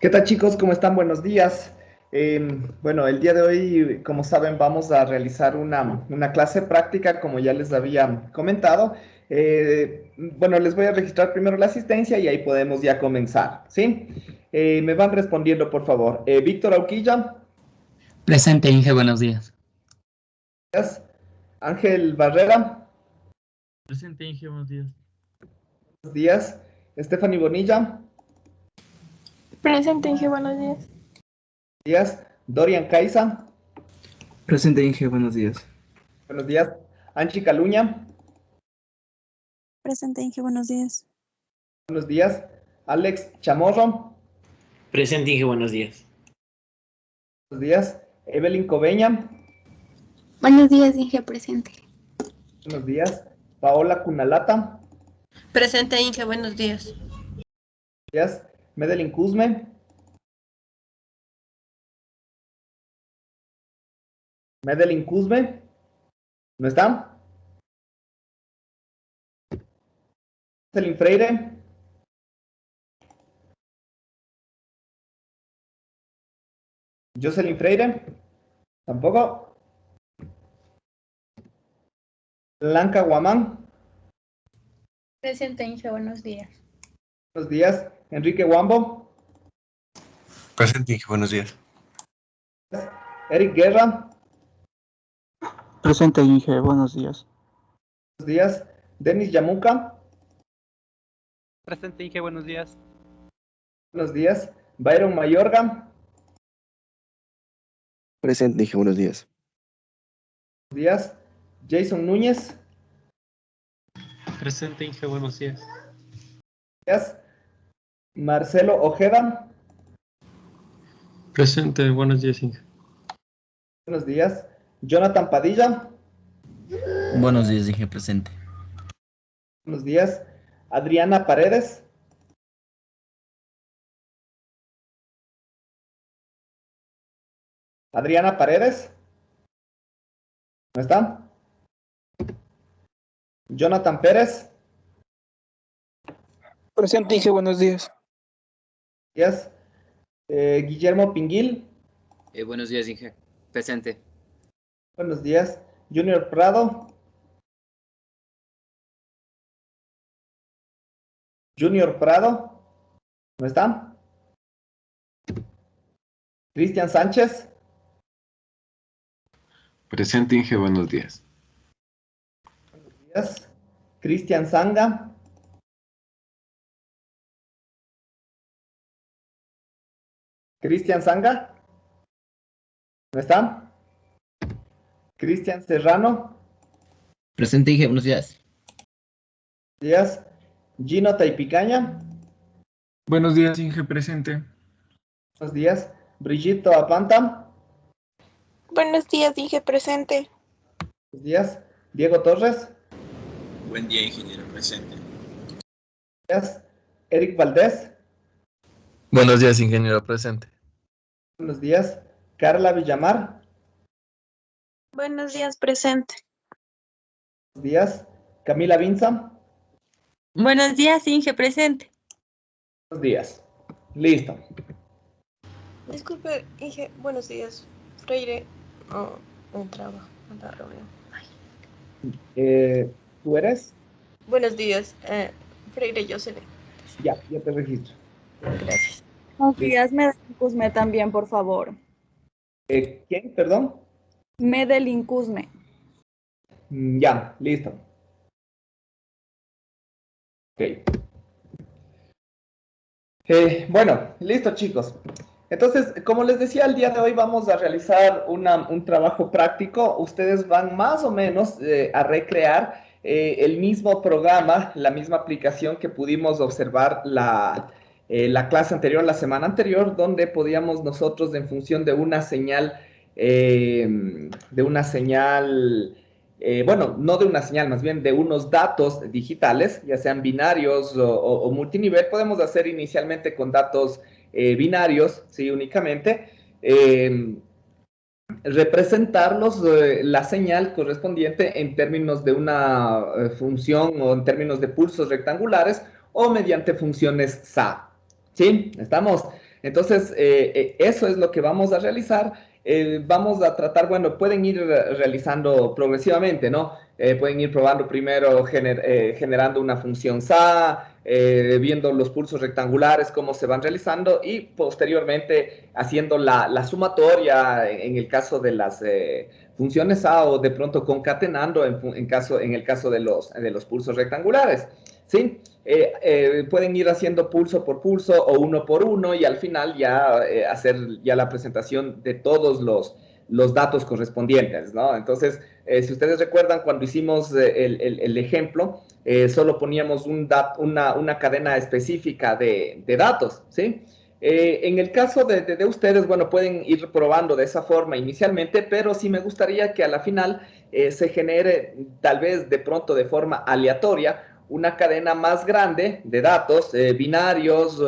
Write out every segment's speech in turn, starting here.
¿Qué tal, chicos? ¿Cómo están? Buenos días. Bueno, el día de hoy, como saben, vamos a realizar una clase práctica, como ya les había comentado. Bueno, les voy a registrar primero la asistencia y ahí podemos ya comenzar, ¿sí? Me van respondiendo, por favor. Víctor Auquilla, Presente, Inge, buenos días. Ángel Barrera, Presente, Inge, buenos días. buenos días. Stephanie Bonilla, Presente, Inge, buenos días. buenos días. Dorian Caiza, Presente, Inge, buenos días. buenos días. Anchi Caluña, Presente, Inge, buenos días. buenos días. Alex Chamorro, Presente, Inge, buenos días. buenos días. Evelyn Coveña, Buenos días, Inge, presente. buenos días. Paola Cunalata, Presente, Inge, buenos días. buenos días. Medelin Cusme, Medelin Cusme, ¿no está? Jocelyn Freire, Jocelyn Freire, tampoco. Blanca Guamán, Presente, Inge, buenos días. buenos días. Enrique Wambo, Presente, Inge, buenos días. Eric Guerra, Presente, Inge, buenos días. buenos días. Denis Yamuca, Presente, Inge, buenos días. buenos días. Byron Mayorga, Presente, Inge, buenos días. buenos días. Jason Núñez, Presente, Inge, buenos días. buenos días. Marcelo Ojeda, Presente, buenos días, Inge. buenos días. Jonathan Padilla, Buenos días, Inge, presente. buenos días. Adriana Paredes, Adriana Paredes, ¿no está? Jonathan Pérez, Presente, Inge, buenos días. días. Guillermo Pinguil, Buenos días, Inge. Presente. buenos días. Junior Prado, Junior Prado, ¿no está? Cristian Sánchez, Presente, Inge, buenos días. buenos días. Cristian Sanga, Cristian Sanga, ¿no está? Cristian Serrano, Presente, Inge, buenos días. buenos días. Gino Taipicaña, Buenos días, Inge, presente. buenos días. Brigitte Apanta, Buenos días, Inge, presente. buenos días. Diego Torres, Buen día, ingeniero, presente. buenos días. Eric Valdés, Buenos días, ingeniero, presente. buenos días. Carla Villamar, Buenos días, presente. buenos días. Camila Vinza, Buenos días, Inge, presente. buenos días. Listo. Disculpe, Inge, buenos días. Freire no entraba a la reunión. ¿Tú eres? Buenos días, Freire Jocelyn. Ya te registro. Gracias. Buenos días, Medelin Cusme también, por favor. ¿Quién? Perdón. Medelin Cusme. Ya, listo. Ok. Bueno, listo, chicos. Entonces, como les decía, el día de hoy vamos a realizar un trabajo práctico. Ustedes van más o menos a recrear el mismo programa, la misma aplicación que pudimos observar la clase anterior, la semana anterior, donde podíamos nosotros, en función bueno, no de una señal, más bien de unos datos digitales, ya sean binarios o multinivel, podemos hacer inicialmente con datos binarios, sí, únicamente, representarlos, la señal correspondiente en términos de una función o en términos de pulsos rectangulares o mediante funciones SA. Sí, estamos. Entonces, eso es lo que vamos a realizar. Vamos a tratar, bueno, pueden ir realizando progresivamente, ¿no? Pueden ir probando primero generando una función SA, viendo los pulsos rectangulares, cómo se van realizando y posteriormente haciendo la sumatoria en el caso de las funciones A o de pronto concatenando en el caso de los pulsos rectangulares, ¿sí? Pueden ir haciendo pulso por pulso o uno por uno y al final ya hacer ya la presentación de todos los datos correspondientes, ¿no? Entonces, si ustedes recuerdan, cuando hicimos el ejemplo, solo poníamos una cadena específica de datos, ¿sí? En el caso de ustedes, bueno, pueden ir probando de esa forma inicialmente, pero sí me gustaría que a la final se genere, tal vez de pronto de forma aleatoria, una cadena más grande de datos binarios.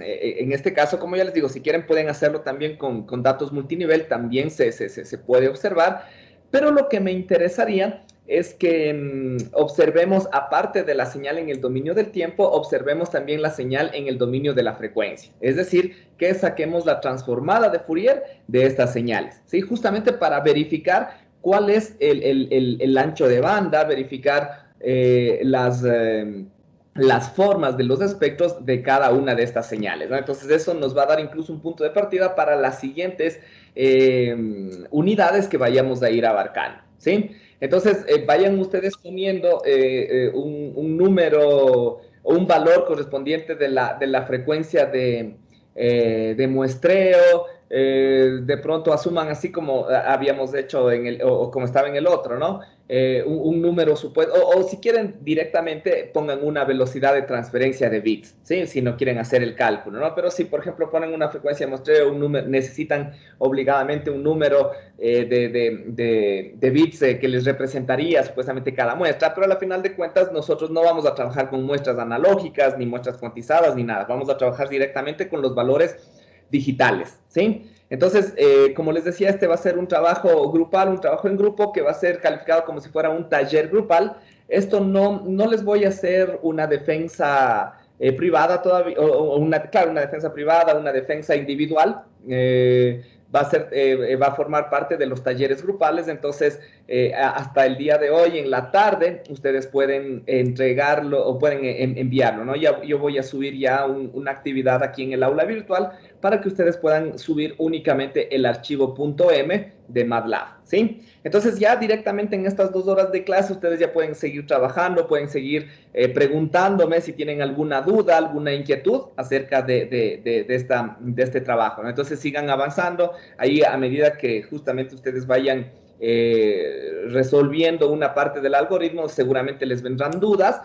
En este caso, como ya les digo, si quieren pueden hacerlo también con datos multinivel, también se puede observar, pero lo que me interesaría es que observemos, aparte de la señal en el dominio del tiempo, observemos también la señal en el dominio de la frecuencia. Es decir, que saquemos la transformada de Fourier de estas señales, ¿sí? Justamente para verificar cuál es el ancho de banda, verificar las formas de los espectros de cada una de estas señales, ¿no? Entonces eso nos va a dar incluso un punto de partida para las siguientes unidades que vayamos a ir abarcando, ¿sí? Entonces vayan ustedes poniendo un número o un valor correspondiente de la frecuencia de muestreo. De pronto asuman así como habíamos hecho o como estaba en el otro, ¿no? Un número supuesto, o si quieren directamente pongan una velocidad de transferencia de bits, ¿sí? Si no quieren hacer el cálculo, ¿no? Pero si, por ejemplo, ponen una frecuencia de muestreo, necesitan obligadamente un número de bits que les representaría supuestamente cada muestra, pero a la final de cuentas nosotros no vamos a trabajar con muestras analógicas, ni muestras cuantizadas, ni nada. Vamos a trabajar directamente con los valores digitales, ¿sí? Entonces, como les decía, este va a ser un trabajo grupal, un trabajo en grupo que va a ser calificado como si fuera un taller grupal. Esto no les voy a hacer una defensa privada todavía, claro, una defensa privada, una defensa individual. Va a formar parte de los talleres grupales. Entonces, hasta el día de hoy, en la tarde, ustedes pueden entregarlo o pueden enviarlo, ¿no? Yo voy a subir ya una actividad aquí en el aula virtual para que ustedes puedan subir únicamente el archivo .m de MATLAB, ¿sí? Entonces ya directamente en estas 2 horas de clase ustedes ya pueden seguir trabajando, pueden seguir preguntándome si tienen alguna duda, alguna inquietud acerca de este trabajo, ¿no? Entonces sigan avanzando, ahí a medida que justamente ustedes vayan resolviendo una parte del algoritmo, seguramente les vendrán dudas.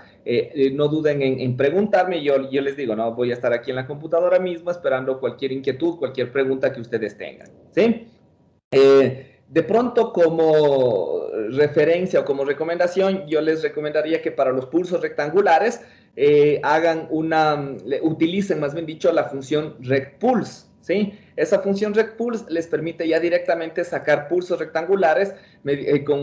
No duden en preguntarme. Yo les digo, no, voy a estar aquí en la computadora mismo esperando cualquier inquietud, cualquier pregunta que ustedes tengan, ¿sí? De pronto, como referencia o como recomendación, yo les recomendaría que para los pulsos rectangulares utilicen, más bien dicho, la función recpulse, ¿sí? Esa función recpulse les permite ya directamente sacar pulsos rectangulares con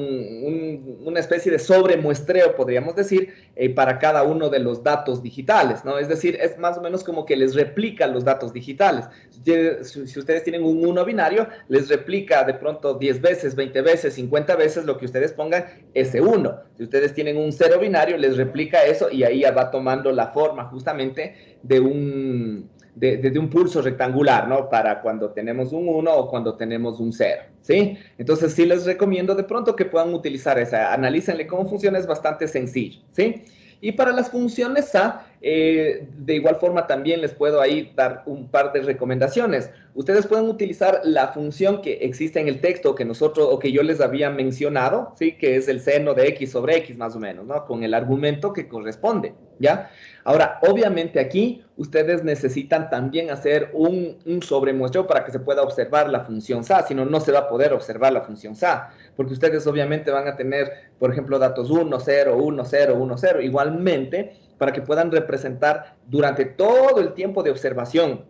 una especie de sobremuestreo, podríamos decir, para cada uno de los datos digitales, ¿no? Es decir, es más o menos como que les replica los datos digitales. Si ustedes tienen un 1 binario, les replica de pronto 10 veces, 20 veces, 50 veces lo que ustedes pongan ese 1. Si ustedes tienen un 0 binario, les replica eso y ahí ya va tomando la forma justamente de un pulso rectangular, ¿no? Para cuando tenemos un 1 o cuando tenemos un 0, ¿sí? Entonces sí les recomiendo de pronto que puedan utilizar esa. Analícenle cómo funciona, es bastante sencillo, ¿sí? Y para las funciones A, de igual forma también les puedo ahí dar un par de recomendaciones. Ustedes pueden utilizar la función que existe en el texto que yo les había mencionado, ¿sí? Que es el seno de x sobre x más o menos, ¿no? Con el argumento que corresponde, ¿ya? Ahora, obviamente aquí ustedes necesitan también hacer un sobremuestreo para que se pueda observar la función SA, si no, no se va a poder observar la función SA, porque ustedes obviamente van a tener, por ejemplo, datos 1, 0, 1, 0, 1, 0, igualmente, para que puedan representar durante todo el tiempo de observación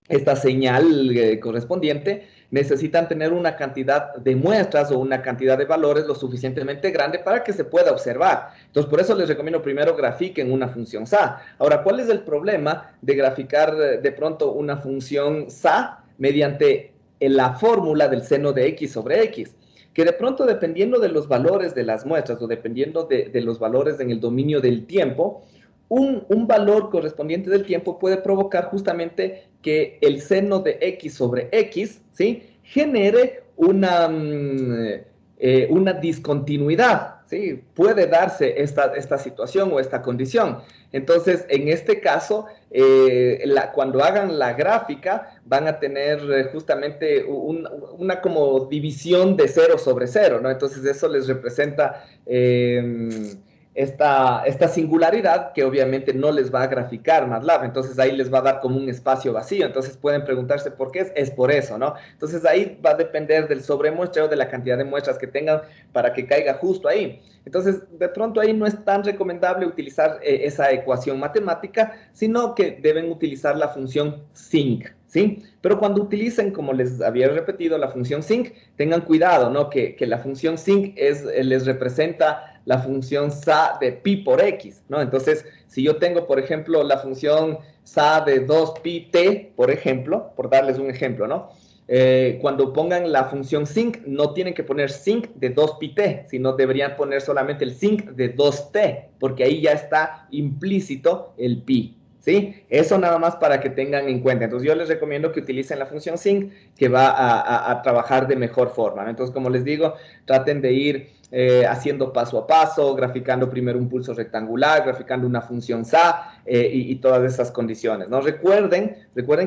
esta señal correspondiente, necesitan tener una cantidad de muestras o una cantidad de valores lo suficientemente grande para que se pueda observar. Entonces, por eso les recomiendo primero grafiquen una función SA. Ahora, ¿cuál es el problema de graficar de pronto una función SA mediante la fórmula del seno de X sobre X? Que de pronto, dependiendo de los valores de las muestras o dependiendo de los valores en el dominio del tiempo, un valor correspondiente del tiempo puede provocar justamente que el seno de X sobre X, ¿sí?, genere una discontinuidad, ¿sí? Puede darse esta situación o esta condición. Entonces, en este caso, cuando hagan la gráfica, van a tener justamente una como división de 0 sobre 0, ¿no? Entonces, eso les representa esta singularidad que obviamente no les va a graficar MATLAB. Entonces, ahí les va a dar como un espacio vacío. Entonces, pueden preguntarse por qué es por eso, ¿no? Entonces, ahí va a depender del sobremuestreo, de la cantidad de muestras que tengan para que caiga justo ahí. Entonces, de pronto ahí no es tan recomendable utilizar esa ecuación matemática, sino que deben utilizar la función sinc, ¿sí? Pero cuando utilicen, como les había repetido, la función sinc, tengan cuidado, ¿no? Que la función sinc les representa la función SA de pi por X, ¿no? Entonces, si yo tengo, por ejemplo, la función SA de 2pi_t, por ejemplo, por darles un ejemplo, ¿no? Cuando pongan la función sinc, no tienen que poner sinc de 2pi_t, sino deberían poner solamente el sinc de 2t, porque ahí ya está implícito el pi, ¿sí? Eso nada más para que tengan en cuenta. Entonces, yo les recomiendo que utilicen la función sinc, que va a trabajar de mejor forma, ¿no? Entonces, como les digo, traten de ir haciendo paso a paso, graficando primero un pulso rectangular, graficando una función SA y todas esas condiciones, ¿no? Recuerden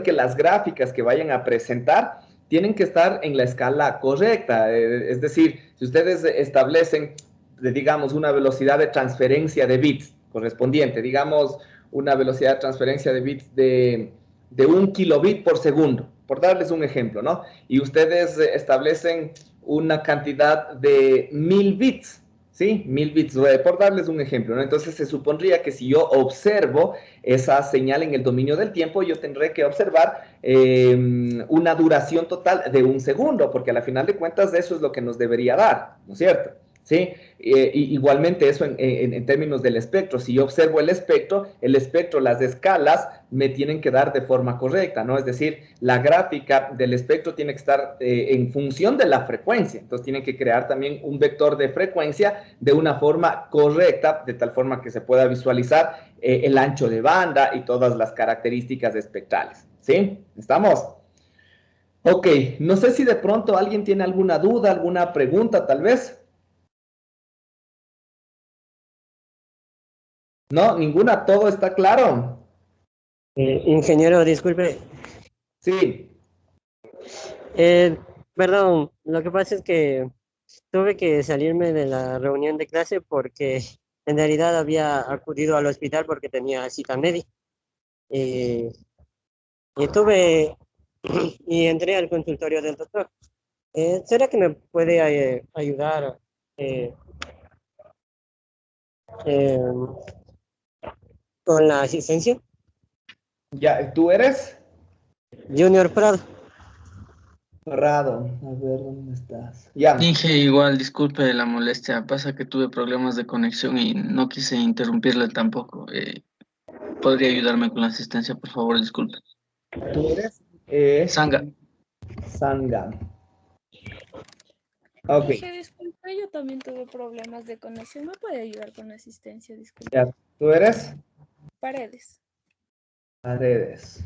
que las gráficas que vayan a presentar tienen que estar en la escala correcta, es decir, si ustedes establecen, digamos, una velocidad de transferencia de bits correspondiente, digamos, una velocidad de transferencia de bits de 1 kilobit por segundo, por darles un ejemplo, ¿no? Y ustedes establecen una cantidad de 1000 bits, ¿sí? 1000 bits, por darles un ejemplo, ¿no? Entonces, se supondría que si yo observo esa señal en el dominio del tiempo, yo tendré que observar una duración total de 1 segundo, porque a la final de cuentas eso es lo que nos debería dar, ¿no es cierto? ¿Sí? Igualmente eso en términos del espectro. Si yo observo el espectro, las escalas me tienen que dar de forma correcta, ¿no? Es decir, la gráfica del espectro tiene que estar en función de la frecuencia. Entonces, tienen que crear también un vector de frecuencia de una forma correcta, de tal forma que se pueda visualizar el ancho de banda y todas las características espectrales, ¿sí? ¿Estamos? Ok, no sé si de pronto alguien tiene alguna duda, alguna pregunta, tal vez. No, ninguna, todo está claro. Ingeniero, disculpe. Sí. Perdón, lo que pasa es que tuve que salirme de la reunión de clase porque en realidad había acudido al hospital porque tenía cita médica. Y entré al consultorio del doctor. ¿Será que me puede ayudar con la asistencia? Ya, ¿tú eres? Junior Prado. Prado, a ver, ¿dónde estás? Ya. Inge, igual, disculpe la molestia, pasa que tuve problemas de conexión y no quise interrumpirle tampoco. ¿Podría ayudarme con la asistencia, por favor? Disculpe. ¿Tú eres? Sanga. Sanga. Ok. Disculpe, yo también tuve problemas de conexión. ¿Me puede ayudar con la asistencia? Disculpe. Ya. ¿Tú eres? Paredes. Paredes.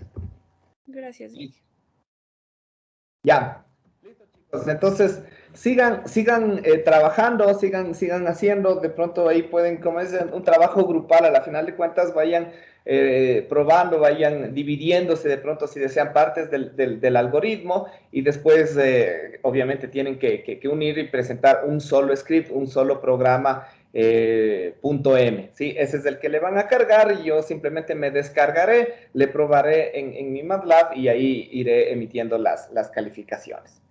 Gracias, Inge. Ya. Listo, chicos. Entonces, sigan trabajando, sigan haciendo. De pronto ahí pueden, como es un trabajo grupal, a la final de cuentas vayan probando, vayan dividiéndose de pronto si desean partes del algoritmo y después obviamente tienen que unir y presentar un solo script, un solo programa .m, ¿sí? Ese es el que le van a cargar y yo simplemente me descargaré, le probaré en mi MATLAB y ahí iré emitiendo las calificaciones.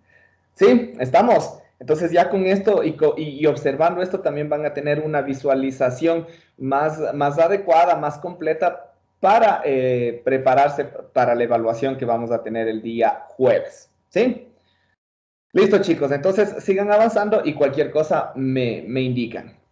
¿Sí? ¿Estamos? Entonces ya con esto y observando esto también van a tener una visualización más adecuada, más completa para prepararse para la evaluación que vamos a tener el día jueves. ¿Sí? Listo, chicos. Entonces sigan avanzando y cualquier cosa me indican.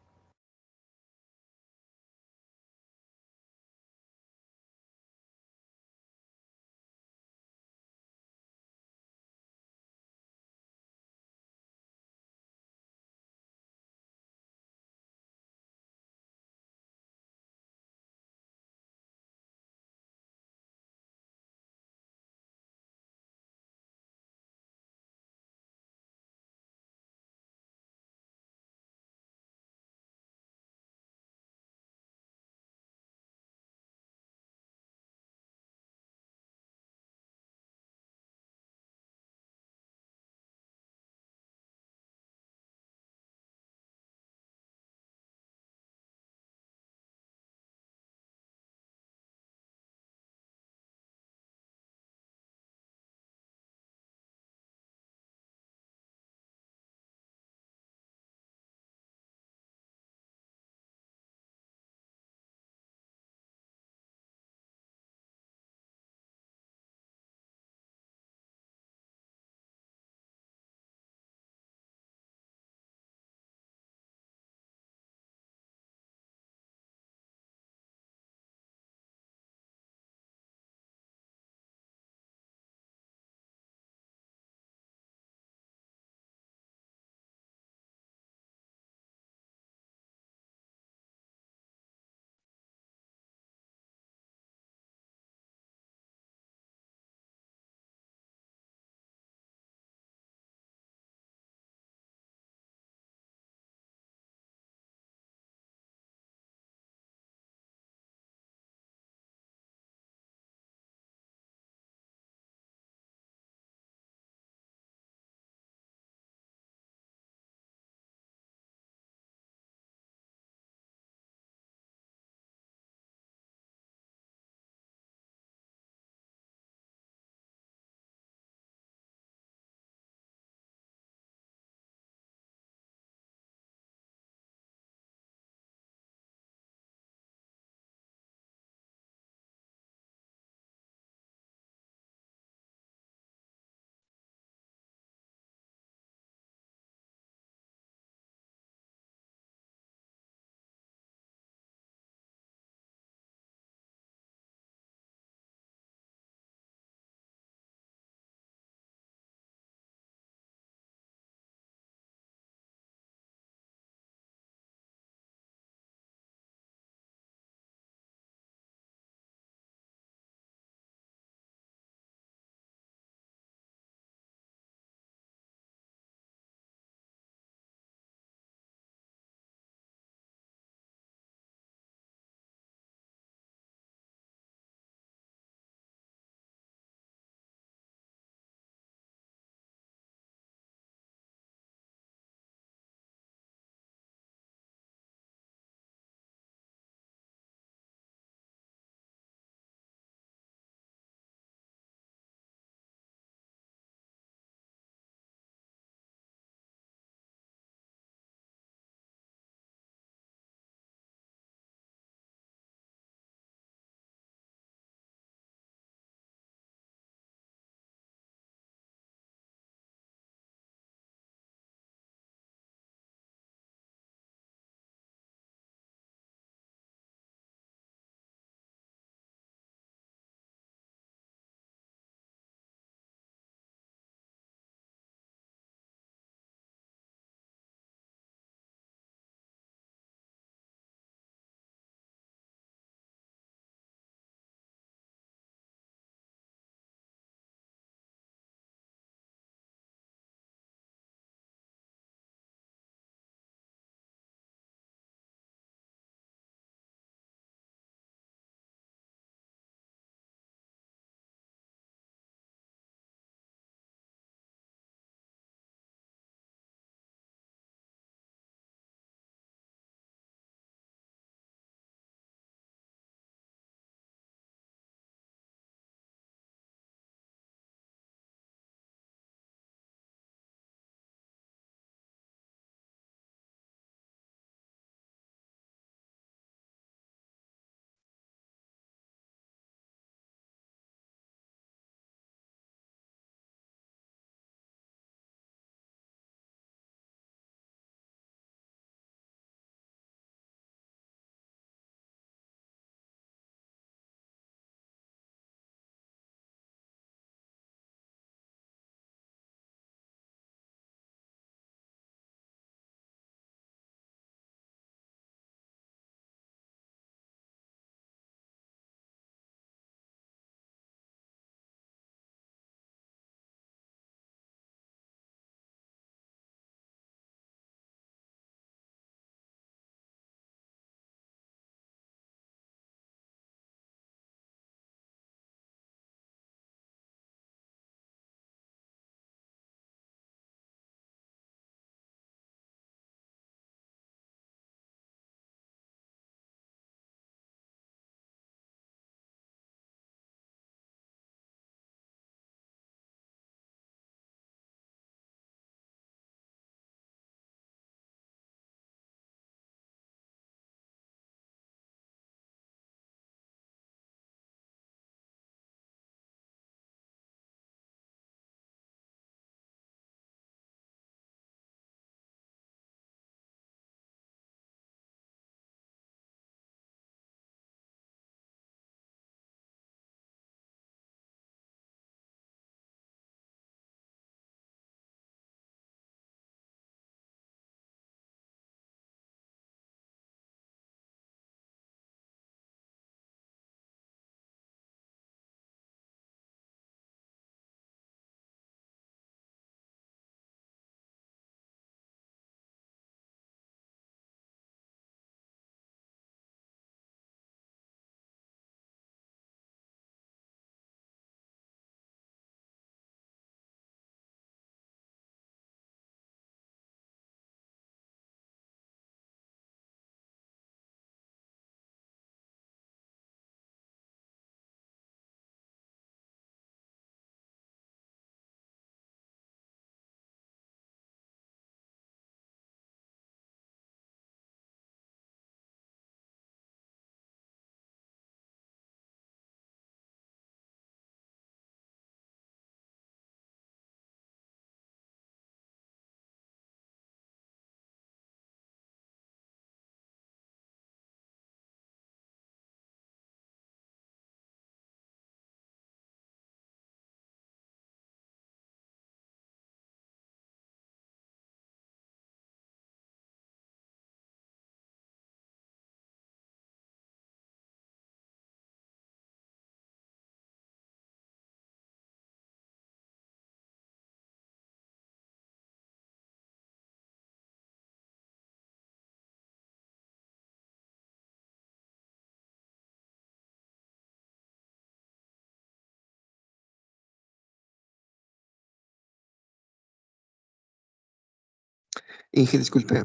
Inge, disculpe.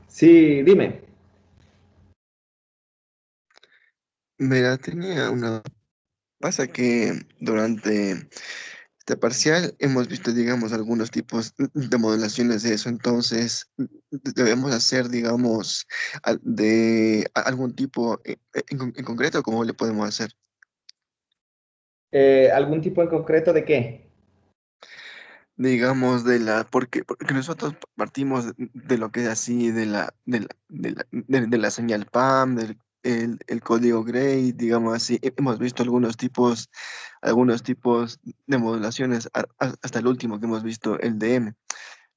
Sí, dime. Mira, tenía una... Pasa que durante este parcial hemos visto, digamos, algunos tipos de modelaciones de eso, entonces debemos hacer, digamos, algún tipo en concreto, ¿cómo le podemos hacer? ¿Algún tipo en concreto de qué? Digamos, porque nosotros partimos de lo que es así, de la señal PAM, el código Gray, digamos así. Hemos visto algunos tipos de modulaciones, hasta el último que hemos visto, el DM.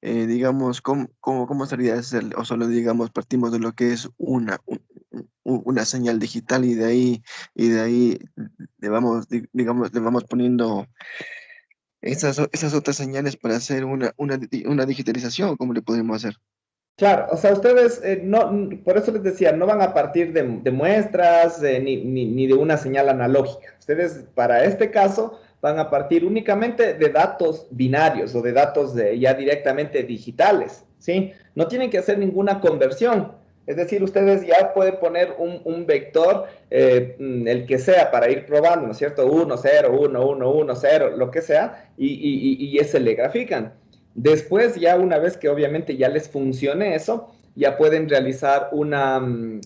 Digamos, ¿cómo sería hacer? O solo, digamos, partimos de lo que es una señal digital y de ahí digamos, le vamos poniendo esas otras señales para hacer una digitalización, ¿cómo le podemos hacer? Claro, o sea, ustedes por eso les decía, no van a partir de muestras ni de una señal analógica. Ustedes, para este caso, van a partir únicamente de datos binarios o de datos ya directamente digitales, ¿sí? No tienen que hacer ninguna conversión. Es decir, ustedes ya pueden poner un vector, el que sea, para ir probando, ¿no es cierto? 1, 0, 1, 1, 1, 0, lo que sea, y ese le grafican. Después, ya una vez que obviamente ya les funcione eso, ya pueden realizar una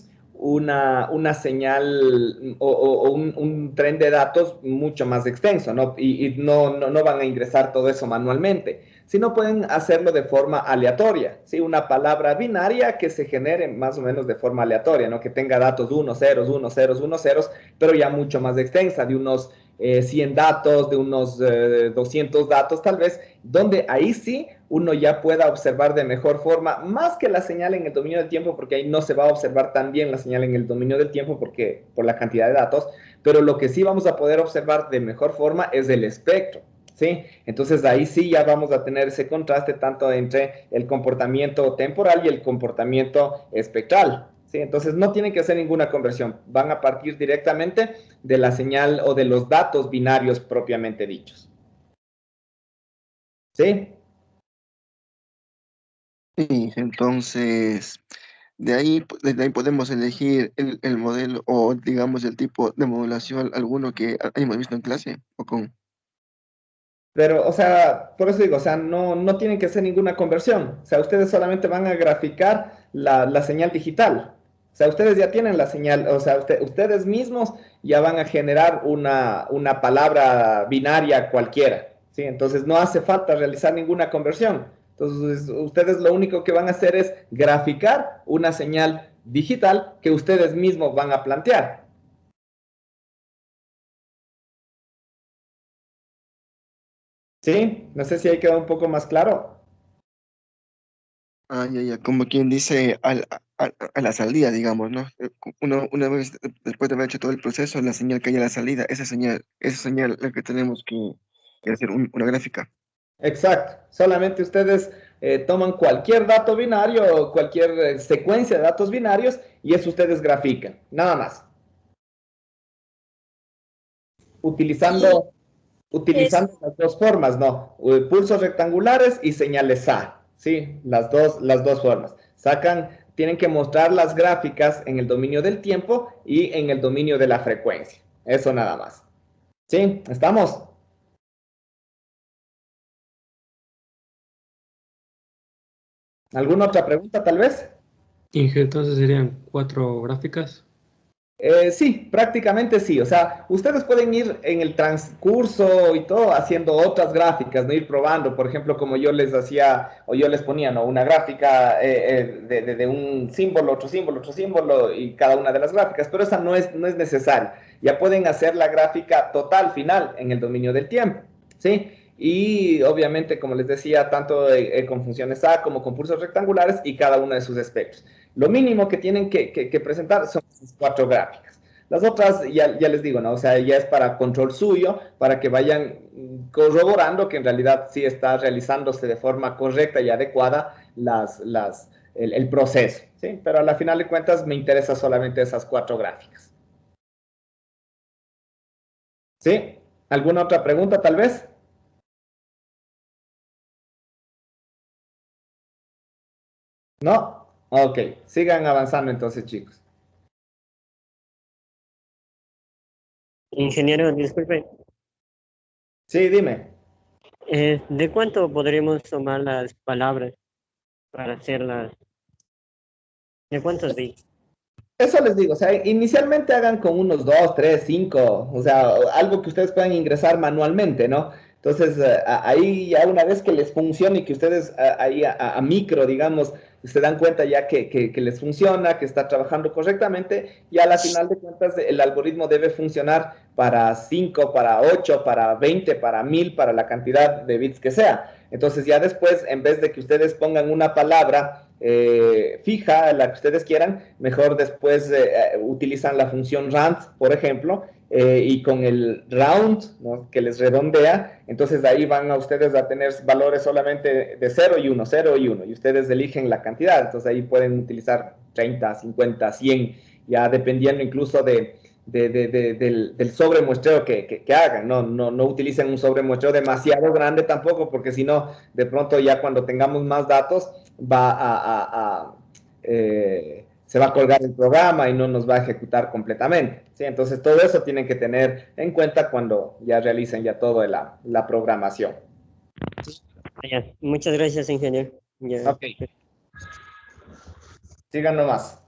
señal o un tren de datos mucho más extenso, ¿no? Y no van a ingresar todo eso manualmente, sino pueden hacerlo de forma aleatoria, ¿sí? Una palabra binaria que se genere más o menos de forma aleatoria, ¿no? Que tenga datos 1, ceros, 1, ceros, 1, ceros, pero ya mucho más extensa, de unos 100 datos, de unos 200 datos tal vez, donde ahí sí uno ya pueda observar de mejor forma, más que la señal en el dominio del tiempo, porque ahí no se va a observar tan bien la señal en el dominio del tiempo por la cantidad de datos, pero lo que sí vamos a poder observar de mejor forma es el espectro, ¿sí? Entonces ahí sí ya vamos a tener ese contraste tanto entre el comportamiento temporal y el comportamiento espectral, ¿sí? Entonces no tienen que hacer ninguna conversión, van a partir directamente de la señal o de los datos binarios propiamente dichos. ¿Sí? Sí, entonces, de ahí podemos elegir el modelo o, digamos, el tipo de modulación, alguno que hayamos visto en clase, o con... Pero, o sea, por eso digo, o sea, no tienen que hacer ninguna conversión. O sea, ustedes solamente van a graficar la señal digital. O sea, ustedes ya tienen la señal, o sea, ustedes mismos ya van a generar una palabra binaria cualquiera, ¿sí? Entonces no hace falta realizar ninguna conversión. Entonces, ustedes lo único que van a hacer es graficar una señal digital que ustedes mismos van a plantear. ¿Sí? No sé si ahí queda un poco más claro. Ah, ya, como quien dice, a la salida, digamos, ¿no? Una vez después de haber hecho todo el proceso, la señal que hay a la salida, esa señal la que tenemos que hacer una gráfica. Exacto. Solamente ustedes toman cualquier dato binario o cualquier secuencia de datos binarios y eso ustedes grafican. Nada más. Utilizando, Es, utilizando las dos formas, ¿no? Pulsos rectangulares y señales A. Sí, las dos formas. Tienen que mostrar las gráficas en el dominio del tiempo y en el dominio de la frecuencia. Eso nada más. ¿Sí? ¿Estamos? ¿Alguna otra pregunta tal vez? Inge, entonces serían 4 gráficas. Sí, prácticamente sí. O sea, ustedes pueden ir en el transcurso y todo haciendo otras gráficas, no ir probando. Por ejemplo, como yo les hacía o yo les ponía, ¿no? Una gráfica de un símbolo, otro símbolo y cada una de las gráficas, pero esa no es necesaria. Ya pueden hacer la gráfica total, final, en el dominio del tiempo, ¿sí? Y obviamente, como les decía, tanto con funciones A como con pulsos rectangulares y cada uno de sus espectros. Lo mínimo que tienen que presentar son esas 4 gráficas. Las otras, ya les digo, ¿no? O sea, ya es para control suyo, para que vayan corroborando que en realidad sí está realizándose de forma correcta y adecuada el proceso, ¿sí? Pero a la final de cuentas me interesa solamente esas 4 gráficas. ¿Sí? ¿Alguna otra pregunta tal vez? ¿No? Ok, sigan avanzando entonces, chicos. Ingeniero, disculpe, Sí, dime. ¿de cuánto podremos tomar las palabras para hacerlas? ¿De cuántos bits? Eso les digo, o sea, inicialmente hagan con unos 2, 3, 5, o sea, algo que ustedes puedan ingresar manualmente, ¿no? Entonces, ahí ya una vez que les funcione y que ustedes ahí a micro, digamos, se dan cuenta ya que les funciona, que está trabajando correctamente, y a la final de cuentas el algoritmo debe funcionar para 5, para 8, para 20, para 1000, para la cantidad de bits que sea. Entonces ya después, en vez de que ustedes pongan una palabra fija, la que ustedes quieran, mejor después utilizan la función rand, por ejemplo, y con el round, ¿no?, que les redondea, entonces ahí van a ustedes a tener valores solamente de 0 y 1, 0 y 1, y ustedes eligen la cantidad, entonces ahí pueden utilizar 30, 50, 100, ya dependiendo incluso del sobremuestreo que hagan, no utilicen un sobremuestreo demasiado grande tampoco, porque si no, de pronto ya cuando tengamos más datos, se va a colgar el programa y no nos va a ejecutar completamente, ¿sí? Entonces todo eso tienen que tener en cuenta cuando ya realicen ya toda la programación. Ya, muchas gracias, ingeniero. Ya. Ok, sigan nomás.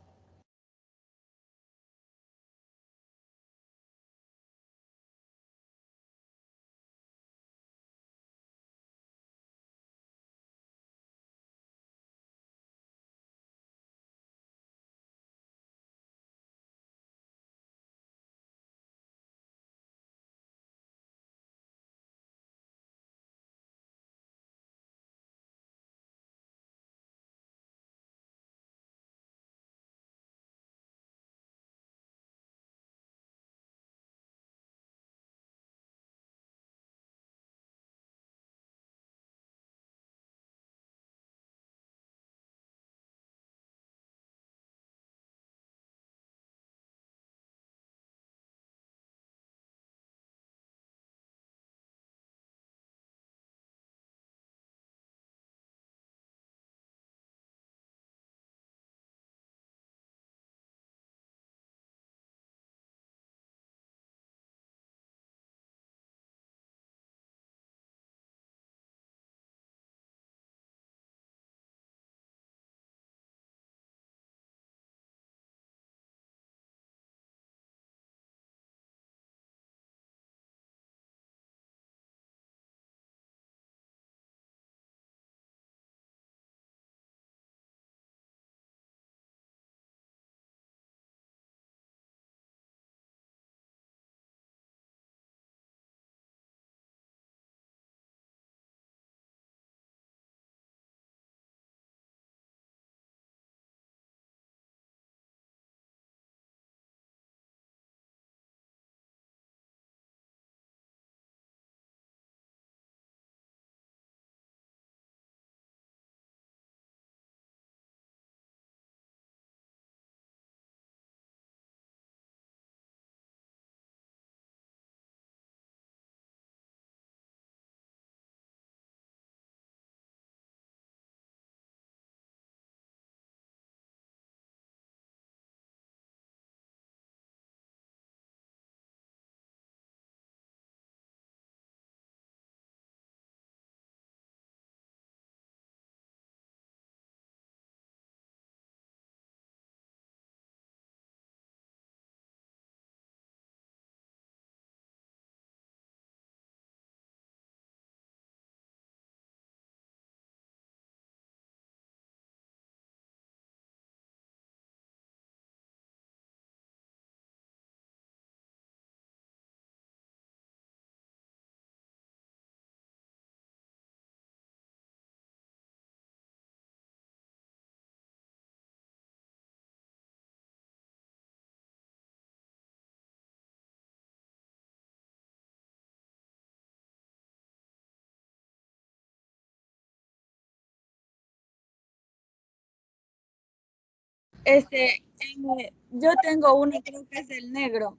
Yo tengo uno, creo que es del negro,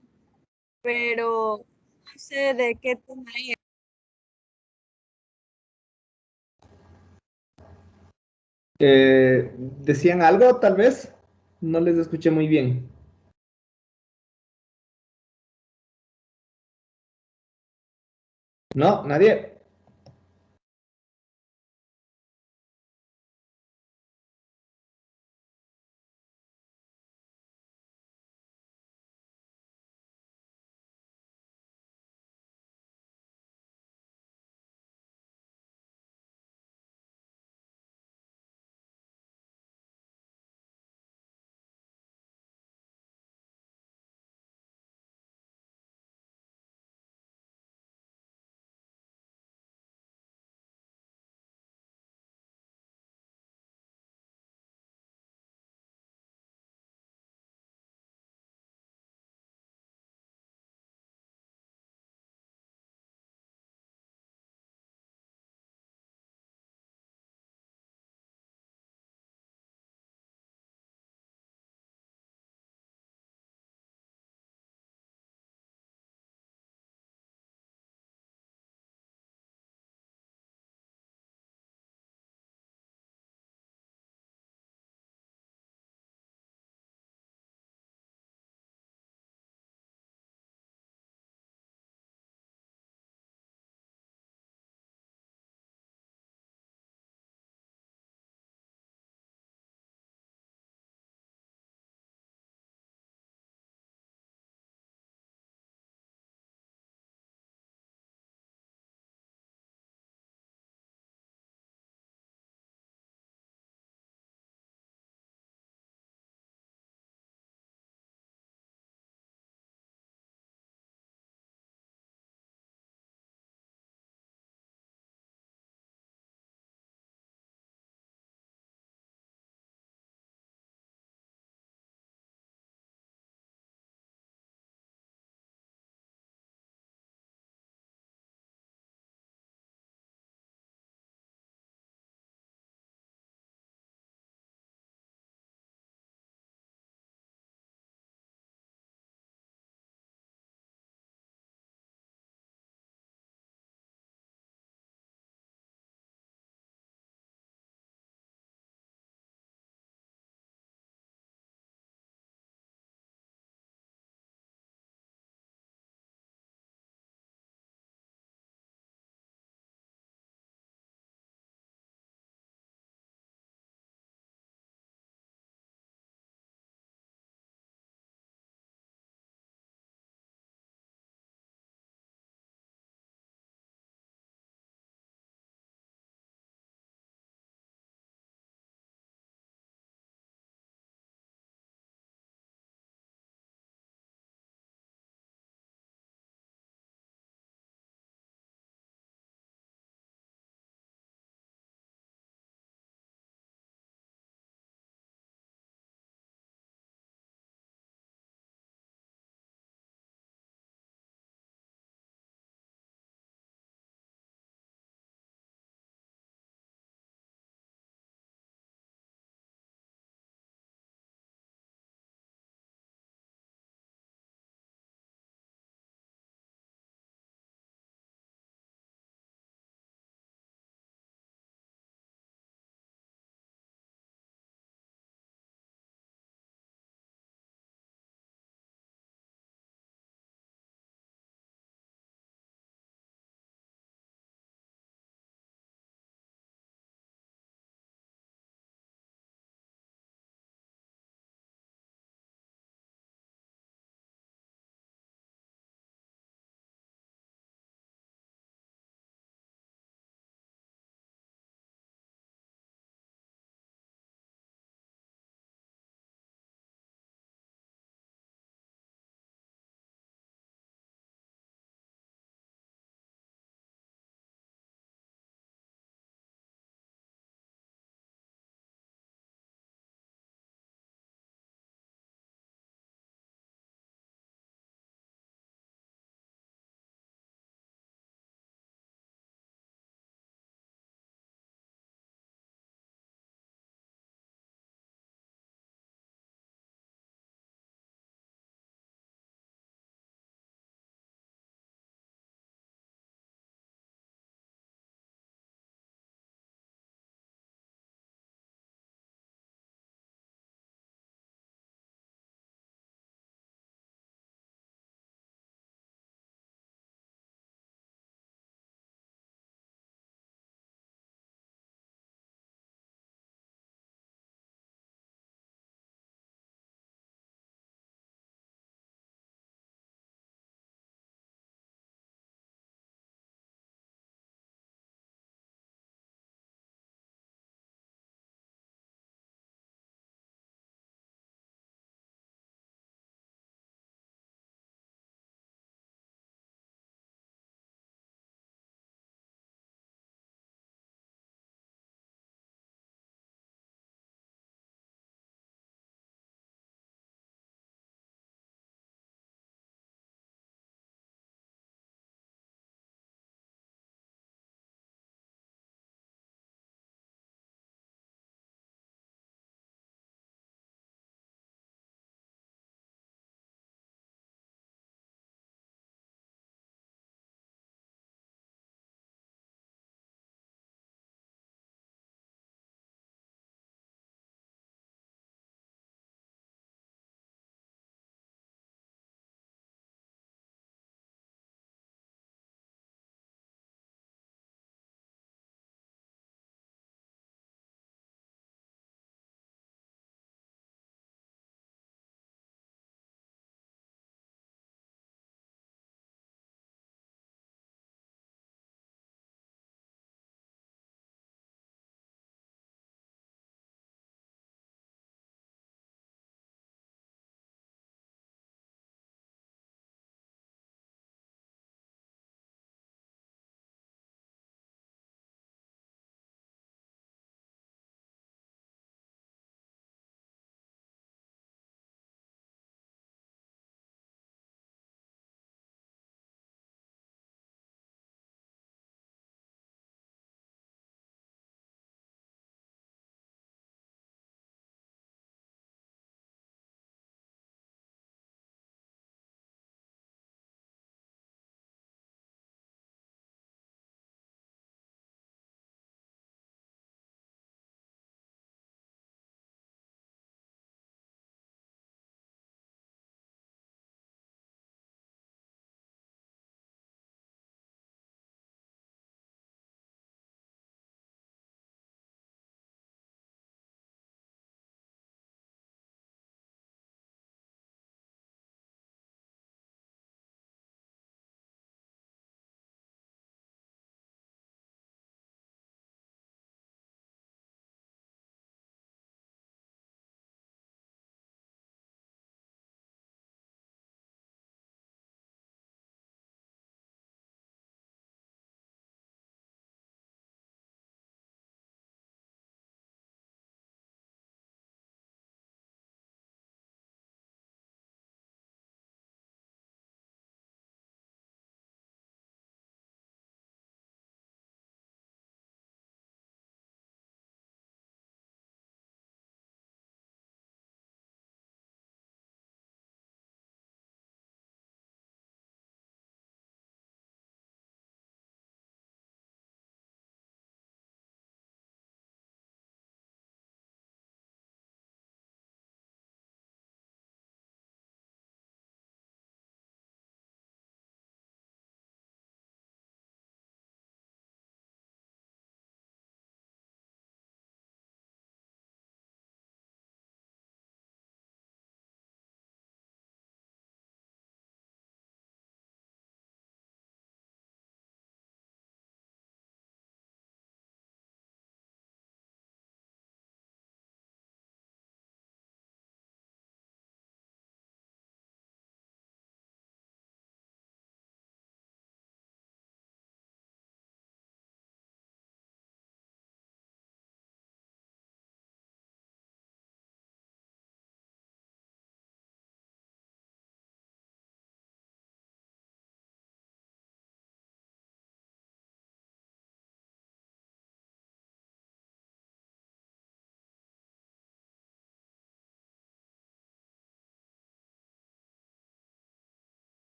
pero no sé de qué tema es. ¿Decían algo, tal vez? No les escuché muy bien. No, nadie.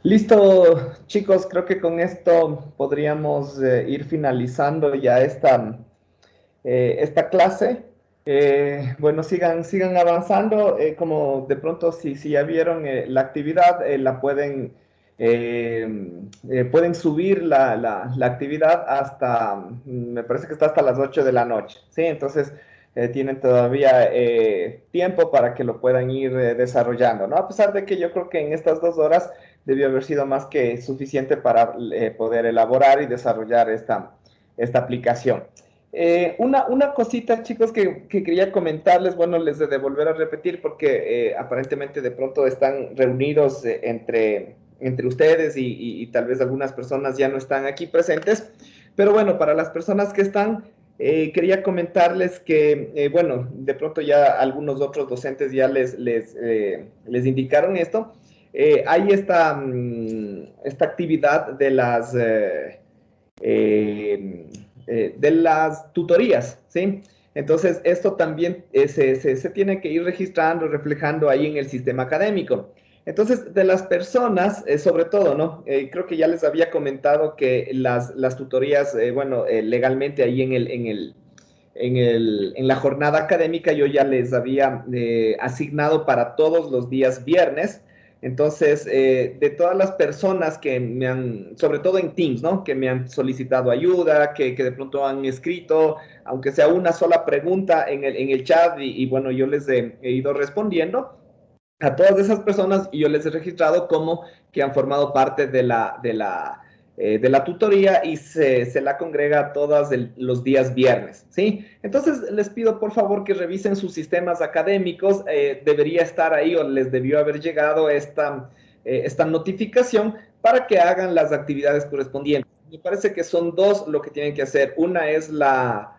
Listo, chicos, creo que con esto podríamos ir finalizando ya esta clase. Bueno, sigan avanzando. Como de pronto, si ya vieron la actividad, pueden subir la actividad hasta, me parece que está hasta las 8 de la noche, ¿sí? Entonces, tienen todavía tiempo para que lo puedan ir desarrollando, ¿no? A pesar de que yo creo que en estas 2 horas debió haber sido más que suficiente para poder elaborar y desarrollar esta aplicación. Una cosita, chicos, que quería comentarles, bueno, les de volver a repetir porque aparentemente de pronto están reunidos entre ustedes y tal vez algunas personas ya no están aquí presentes, pero bueno, para las personas que están, quería comentarles que, bueno, de pronto ya algunos otros docentes ya les indicaron esto. Hay esta actividad de las tutorías, ¿sí? Entonces, esto también se tiene que ir registrando, reflejando ahí en el sistema académico. Entonces, de las personas, sobre todo, ¿no? Creo que ya les había comentado que las tutorías, bueno, legalmente ahí en la jornada académica yo ya les había asignado para todos los días viernes. Entonces, de todas las personas que me han, sobre todo en Teams, ¿no? Que me han solicitado ayuda, que de pronto han escrito, aunque sea una sola pregunta en el chat, y bueno, yo les he ido respondiendo a todas esas personas y yo les he registrado como que han formado parte de la tutoría y se la congrega todos los días viernes, ¿sí? Entonces, les pido por favor que revisen sus sistemas académicos. Debería estar ahí o les debió haber llegado esta notificación para que hagan las actividades correspondientes. Me parece que son dos lo que tienen que hacer. Una es la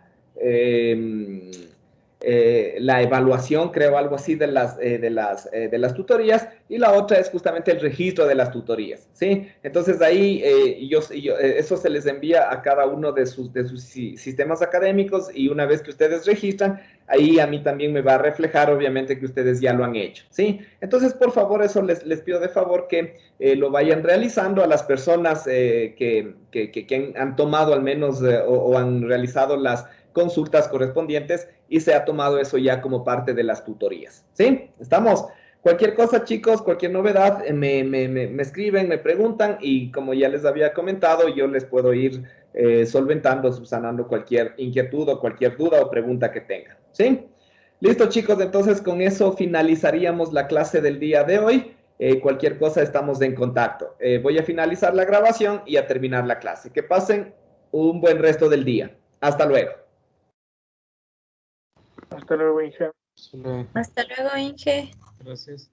evaluación, creo, algo así de las tutorías, y la otra es justamente el registro de las tutorías, ¿sí? Entonces ahí eso se les envía a cada uno de sus sistemas académicos, y una vez que ustedes registran, ahí a mí también me va a reflejar, obviamente, que ustedes ya lo han hecho, ¿sí? Entonces, por favor, eso les pido de favor que lo vayan realizando a las personas que han tomado al menos o han realizado las consultas correspondientes y se ha tomado eso ya como parte de las tutorías, ¿sí? ¿Estamos? Cualquier cosa, chicos, cualquier novedad, me escriben, me preguntan, y como ya les había comentado, yo les puedo ir solventando, subsanando cualquier inquietud o cualquier duda o pregunta que tengan, ¿sí? Listo, chicos, entonces con eso finalizaríamos la clase del día de hoy. Cualquier cosa, estamos en contacto. Voy a finalizar la grabación y a terminar la clase. Que pasen un buen resto del día. Hasta luego. Hasta luego, Inge. Hasta luego, Inge. Gracias.